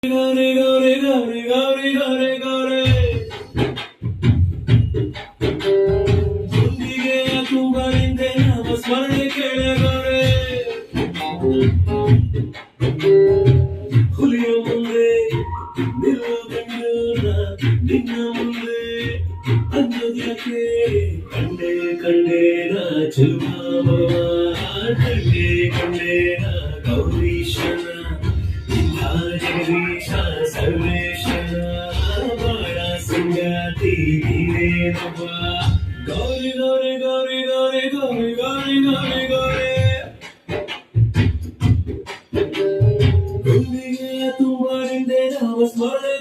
ಗೌರಿ ಗೌರಿ ಗೌರಿ ಗೌರಿ ಗೌರಿ ಗೌರಿ ಗುಂಡಿಗೆಯ ತುಂಬರಿಂದೆ ನಾಮ ಸ್ಮರಣೆ ಕೇಳೆ ಗೌರಿ ಹುಲಿಯ ಮುಂದೆ ನಿಲ್ಲುವುದೆಂದು ನಿನ್ನ ಮುಂದೆ ಅನ್ನೋದಕ್ಕೆ ಕಂಡೆ ಕಂಡೆ ನಾ ಚೆಲುವ ಕಂಡೆ ಕಂಡೆ ನಾ ಗೌರೀಶನ ಜಗದೀಶ ಸರ್ವೇಶನ ಬಾಳ ಸಂಗಾತಿ ನೀನೇನವ್ವ ಗೌರಿ ಗೌರಿ ಗೌರಿ ಗೌರಿ ಗೌರಿ ಗೌರಿ ಗೌರಿ ಗೌರಿ ಗುಂಡಿಗೆಯ ತುಂಬರಿಂದೆ ನಾಮ ಸ್ಮರಣೆ